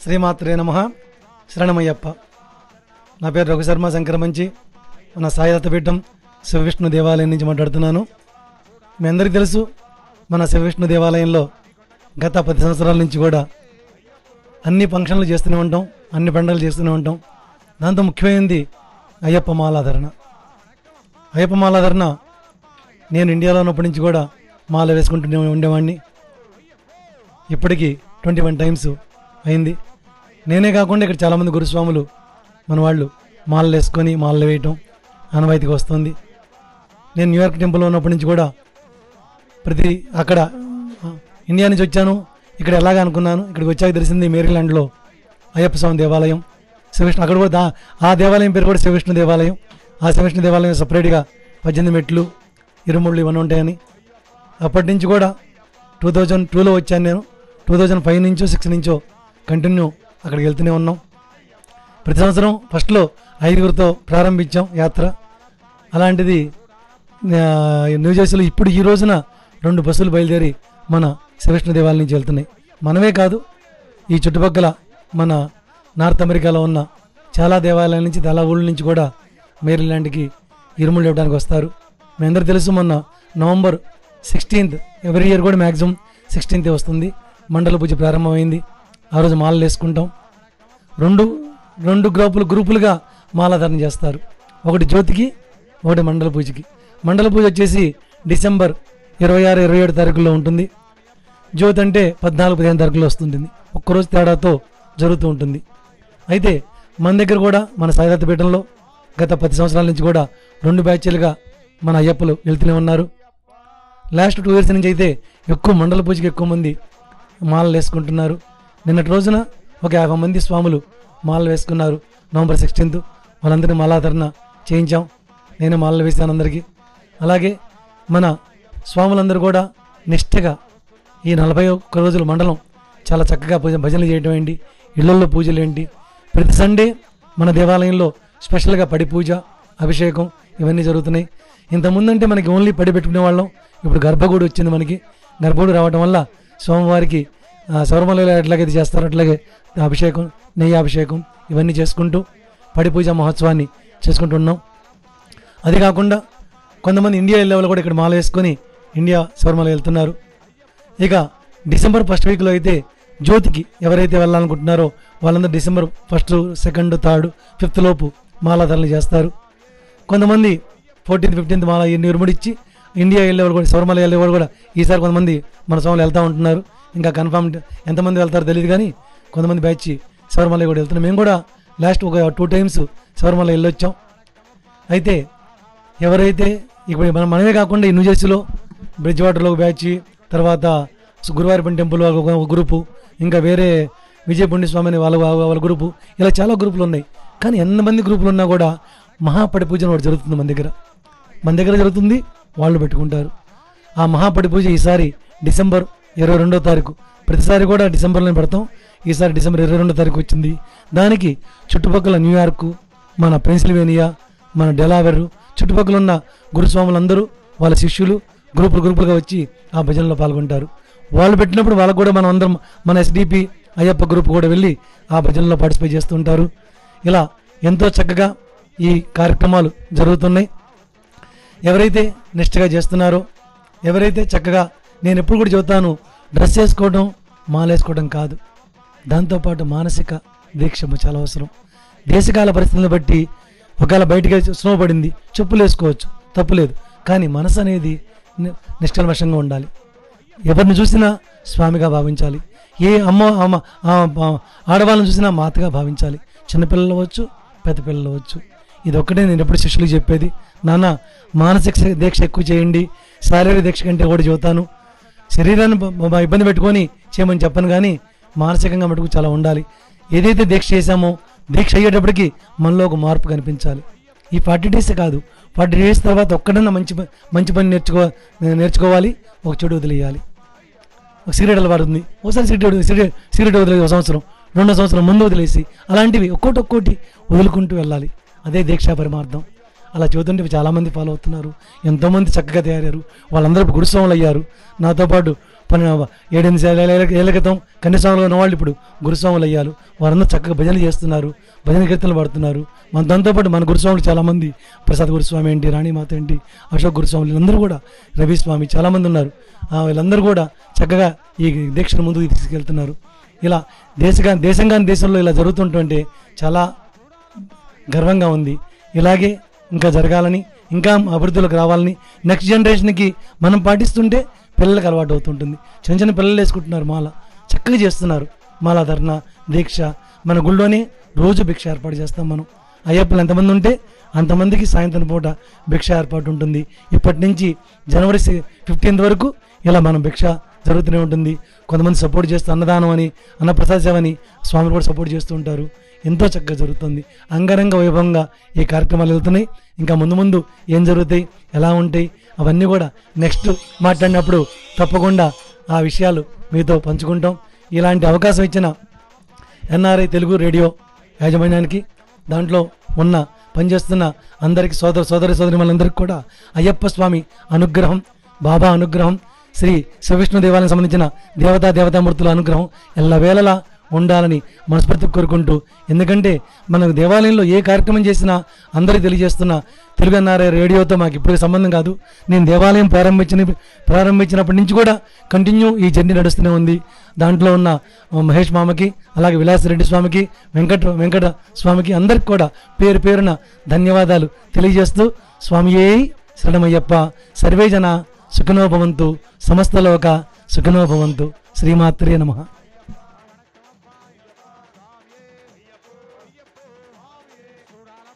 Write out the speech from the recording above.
శ్రీమాత్రే నమః. శరణమయ్యప్ప. నా పేరు రఘుశర్మ శంకరమంచి. మన సాయిదత్తపీఠం శివవిష్ణు దేవాలయం నుంచి మాట్లాడుతున్నాను. మీ అందరికీ తెలుసు, మన శివవిష్ణు దేవాలయంలో గత 10 సంవత్సరాల నుంచి కూడా అన్ని ఫంక్షన్లు చేస్తూనే ఉంటాం, అన్ని పండుగలు చేస్తూనే ఉంటాం. దాంతో ముఖ్యమైనది అయ్యప్ప మాలాధరణ. అయ్యప్ప మాలాధరణ నేను ఇండియాలో ఉన్నప్పటి నుంచి కూడా మాల వేసుకుంటూనే ఉండేవాడిని. ఇప్పటికీ 21 టైమ్స్ అయింది. నేనే కాకుండా ఇక్కడ చాలామంది గురుస్వాములు మన వాళ్ళు మాలలు వేసుకొని మాలలు వేయటం ఆనవాయితీగా వస్తుంది. నేను న్యూయార్క్ టెంపుల్లో ఉన్నప్పటి నుంచి కూడా అక్కడ ఇండియా నుంచి వచ్చాను. ఇక్కడ ఎలాగ అనుకున్నాను, ఇక్కడికి వచ్చాక తెలిసింది మేరీల్యాండ్లో అయ్యప్ప స్వామి దేవాలయం శివవిష్ణు. అక్కడ కూడా ఆ దేవాలయం పేరు కూడా శివవిష్ణు దేవాలయం. ఆ శివవిష్ణు దేవాలయం సపరేట్గా 18 మెట్లు, 23 ఇవన్నీ ఉంటాయని. అప్పటి నుంచి కూడా 2002లో వచ్చాను నేను. 2005 నుంచో 6 నుంచో కంటిన్యూ అక్కడికి వెళ్తూనే ఉన్నాం. ప్రతి సంవత్సరం ఫస్ట్లో 5గురితో ప్రారంభించాం యాత్ర. అలాంటిది న్యూజెర్సీలో ఇప్పుడు ఈ రోజున 2 బస్సులు బయలుదేరి మన శివవిష్ణు దేవాలయం నుంచి వెళ్తున్నాయి. మనమే కాదు, ఈ చుట్టుపక్కల మన నార్త్ అమెరికాలో ఉన్న చాలా దేవాలయాల నుంచి, చాలా ఊళ్ళ నుంచి కూడా మేరీల్యాండ్కి ఇరుములు ఇవ్వడానికి వస్తారు. మీ అందరూ తెలుసు, మొన్న నవంబర్ 16th ఎవ్రీ ఇయర్ కూడా మ్యాక్సిమం 16th వస్తుంది. మండల పూజ ప్రారంభమైంది. ఆ రోజు మాలలు వేసుకుంటాం. రెండు గ్రూపులుగా మాలాధారణ చేస్తారు. ఒకటి జ్యోతికి, ఒకటి మండల పూజకి. మండల పూజ వచ్చేసి డిసెంబర్ 26, 27 తారీఖుల్లో ఉంటుంది. జ్యోతి అంటే 14, 15 తారీఖుల్లో వస్తుంటుంది. ఒక్కరోజు తేడాతో జరుగుతూ ఉంటుంది. అయితే మన దగ్గర కూడా మన సాయిదత్తపీఠంలో గత 10 సంవత్సరాల నుంచి కూడా 2 బ్యాచ్లుగా మన అయ్యప్పలు వెళ్తూనే ఉన్నారు. లాస్ట్ 2 ఇయర్స్ నుంచి అయితే ఎక్కువ మండల పూజకి ఎక్కువ మంది మాలలు వేసుకుంటున్నారు. నిన్నటి రోజున ఒక 50 మంది స్వాములు మాలలు వేసుకున్నారు. నవంబర్ 16th వాళ్ళందరినీ మాలాధరణ చేయించాం. నేనే మాలలు వేసాను అందరికీ. అలాగే మన స్వాములందరూ కూడా నిష్ఠగా ఈ 41 రోజుల మండలం చాలా చక్కగా భజనలు చేయడం ఏంటి, ఇళ్లలో పూజలు ఏంటి, ప్రతి సండే మన దేవాలయంలో స్పెషల్గా పడి పూజ, అభిషేకం ఇవన్నీ జరుగుతున్నాయి. ఇంతకుముందంటే మనకి ఓన్లీ పడి పెట్టుకునే వాళ్ళం. ఇప్పుడు గర్భగుడి వచ్చింది మనకి. గర్భగుడి రావడం వల్ల స్వామివారికి శబరిమలలో ఎట్లాగైతే చేస్తారో అట్లాగే అభిషేకం, నెయ్యి అభిషేకం ఇవన్నీ చేసుకుంటూ పడి పూజ మహోత్సవాన్ని చేసుకుంటున్నాం. అది కాకుండా కొంతమంది ఇండియా వెళ్ళే వాళ్ళు కూడా ఇక్కడ మాల వేసుకొని ఇండియా శబరిమల వెళ్తున్నారు. ఇక డిసెంబర్ 1st వీక్లో అయితే జ్యోతికి ఎవరైతే వెళ్ళాలనుకుంటున్నారో వాళ్ళందరూ December 1st, 2nd, 3rd, 5th లోపు మాలాధరణ చేస్తారు. కొంతమంది 14th, 15th మాల నిర్ముడిచ్చి ఇండియా వెళ్ళేవాళ్ళు కూడా, శబరిమల వెళ్ళేవాళ్ళు కూడా ఈసారి కొంతమంది మన స్వాములు వెళ్తూ ఉంటున్నారు. ఇంకా కన్ఫర్మ్ ఎంతమంది వెళ్తారో తెలియదు, కానీ కొంతమంది బ్యాచ్ శబరిమల కూడా వెళ్తున్నాం. మేము కూడా లాస్ట్ ఒక 2 టైమ్స్ శబరిమల వెళ్ళొచ్చాం. అయితే ఎవరైతే ఇప్పుడు మనమే కాకుండా ఈ న్యూజెర్సీలో బ్రిడ్జ్వాటర్లో ఒక బ్యాచ్, తర్వాత గురువారిపల్లి టెంపుల్ ఒక గ్రూపు, ఇంకా వేరే విజయపుండి స్వామి అని వాళ్ళ గ్రూపు, ఇలా చాలా గ్రూపులు ఉన్నాయి. కానీ ఎంతమంది గ్రూపులు ఉన్నా కూడా మహాపడి పూజ ఒకటి జరుగుతుంది మన దగ్గర జరుగుతుంది, వాళ్ళు పెట్టుకుంటారు. ఆ మహాపడి పూజ ఈసారి డిసెంబర్ 22వ తారీఖు. ప్రతిసారి కూడా డిసెంబర్లో పెడతాం. ఈసారి డిసెంబర్ 22వ తారీఖు వచ్చింది. దానికి చుట్టుపక్కల న్యూయార్కు, మన పెన్సిల్వేనియా, మన డెలావేర్ చుట్టుపక్కల ఉన్న గురుస్వాములందరూ వాళ్ళ శిష్యులు గ్రూపులుగా వచ్చి ఆ భజనలో పాల్గొంటారు. వాళ్ళు పెట్టినప్పుడు వాళ్ళకు కూడా మనం అందరం, మన ఎస్డిపి అయ్యప్ప గ్రూప్ కూడా వెళ్ళి ఆ భజనలో పార్టిసిపేట్ చేస్తుంటారు. ఇలా ఎంతో చక్కగా ఈ కార్యక్రమాలు జరుగుతున్నాయి. ఎవరైతే నిష్ఠగా చేస్తున్నారో, ఎవరైతే చక్కగా, నేను ఎప్పుడు కూడా చెబుతాను, డ్రెస్ వేసుకోవడం, మాల వేసుకోవడం కాదు, దాంతోపాటు మానసిక దీక్ష చాలా అవసరం. దేశకాల పరిస్థితులను బట్టి ఒకవేళ బయటికి స్నో పడింది, చెప్పులు వేసుకోవచ్చు, తప్పులేదు. కానీ మనసు అనేది నిష్కల్మషంగా ఉండాలి. ఎవరిని చూసినా స్వామిగా భావించాలి. ఏ ఆడవాళ్ళని చూసినా మాతగా భావించాలి. చిన్నపిల్లలు అవ్వచ్చు, పెద్ద పిల్లలు అవ్వచ్చు. ఇది ఒక్కటే నేను ఎప్పుడు శిష్యులకు చెప్పేది. నాన్న, మానసిక దీక్ష ఎక్కువ చేయండి, శారీరక దీక్ష కంటే కూడా చెబుతాను. శరీరాన్ని ఇబ్బంది పెట్టుకొని చేయమని చెప్పను, కానీ మానసికంగా మటుకు చాలా ఉండాలి. ఏదైతే దీక్ష చేశామో, దీక్ష అయ్యేటప్పటికి మనలో ఒక మార్పు కనిపించాలి. ఈ 40 డేస్ కాదు, 40 డేస్ తర్వాత ఒక్కడన్నా మంచి పని నేర్చుకోవాలి, ఒక చెడు వదిలేయాలి. ఒక సిగరెట్ అలవాటు ఉంది, ఒకసారి సిగరెట్ వదిలేసి 1 సంవత్సరం, 2వ సంవత్సరం ముందు వదిలేసి, అలాంటివి ఒక్కోటి వదులుకుంటూ వెళ్ళాలి. అదే దీక్షా పరమార్థం. అలా చూస్తుంటే చాలామంది ఫాలో అవుతున్నారు. ఎంతోమంది చక్కగా తయారయ్యారు. వాళ్ళందరూ గురుస్వాములు అయ్యారు. నాతో పాటు ఏళ్ళ క్రితం కన్యాస్వాములు ఉన్న వాళ్ళు ఇప్పుడు గురుస్వాములు అయ్యారు. వారందరూ చక్కగా భజనలు చేస్తున్నారు, భజన కీర్తనలు పాడుతున్నారు. మన దాంతోపాటు మన గురుస్వాములు చాలామంది, ప్రసాద్ గురుస్వామి ఏంటి, రాణిమాత ఏంటి, అశోక్ గురుస్వాములు వీళ్ళందరూ కూడా, రవిస్వామి చాలామంది ఉన్నారు. వీళ్ళందరూ కూడా చక్కగా ఈ దీక్షను ముందుకు తీసుకెళ్తున్నారు. ఇలా దేశంలో ఇలా జరుగుతుంటుంటే చాలా గర్వంగా ఉంది. ఇలాగే ఇంకా జరగాలని, ఇంకా అభివృద్ధిలోకి రావాలని, నెక్స్ట్ జనరేషన్కి మనం పాటిస్తుంటే పిల్లలకు అలవాటు అవుతుంటుంది. చిన్న చిన్న పిల్లలు వేసుకుంటున్నారు, మాల చక్కగా చేస్తున్నారు. మాల ధర్నా దీక్ష మన గుళ్ళోనే రోజు భిక్ష ఏర్పాటు చేస్తాం. మనం అయ్యప్పలు ఎంతమంది ఉంటే అంతమందికి సాయంత్రం పూట భిక్ష ఏర్పాటు ఉంటుంది. ఇప్పటి నుంచి జనవరి 15 వరకు ఇలా మనం భిక్ష జరుగుతూనే ఉంటుంది. కొంతమంది సపోర్ట్ చేస్తూ అన్నదానం అని, అన్నప్రసాద సేవ అని స్వామిని కూడా సపోర్ట్ చేస్తూ ఉంటారు. ఎంతో చక్కగా జరుగుతుంది. అంగరంగ వైభవంగా ఈ కార్యక్రమాలు వెళ్తున్నాయి. ఇంకా ముందు ఏం జరుగుతాయి, ఎలా ఉంటాయి అవన్నీ కూడా నెక్స్ట్ మాట్లాడినప్పుడు తప్పకుండా ఆ విషయాలు మీతో పంచుకుంటాం. ఇలాంటి అవకాశం ఇచ్చిన ఎన్ఆర్ఐ తెలుగు రేడియో యాజమాన్యానికి, దాంట్లో పనిచేస్తున్న అందరికీ సోదరిమణులందరికీ కూడా అయ్యప్ప స్వామి అనుగ్రహం, బాబా అనుగ్రహం, శ్రీ శివవిష్ణు దేవాలయం సంబంధించిన దేవతామూర్తుల అనుగ్రహం ఎల్లవేళలా ఉండాలని మనస్ఫూర్తిగా కోరుకుంటూ, ఎందుకంటే మన దేవాలయంలో ఏ కార్యక్రమం చేసినా అందరికీ తెలియజేస్తున్న తెలుగు ఎన్ఆర్ఐ రేడియోతో మాకు ఇప్పుడు సంబంధం కాదు. నేను దేవాలయం ప్రారంభించినప్పటి నుంచి కూడా కంటిన్యూ ఈ జర్నీ నడుస్తూనే ఉంది. దాంట్లో ఉన్న మహేష్ మామకి, అలాగే విలాసరెడ్డి స్వామికి, వెంకట స్వామికి అందరికి కూడా పేరు పేరున ధన్యవాదాలు తెలియజేస్తూ, స్వామియే శరణమయ్యప్ప, సర్వే జన సుఖినో భవంతు, సమస్తలోక సుఖినో భవంతు. శ్రీమాత్రే నమః.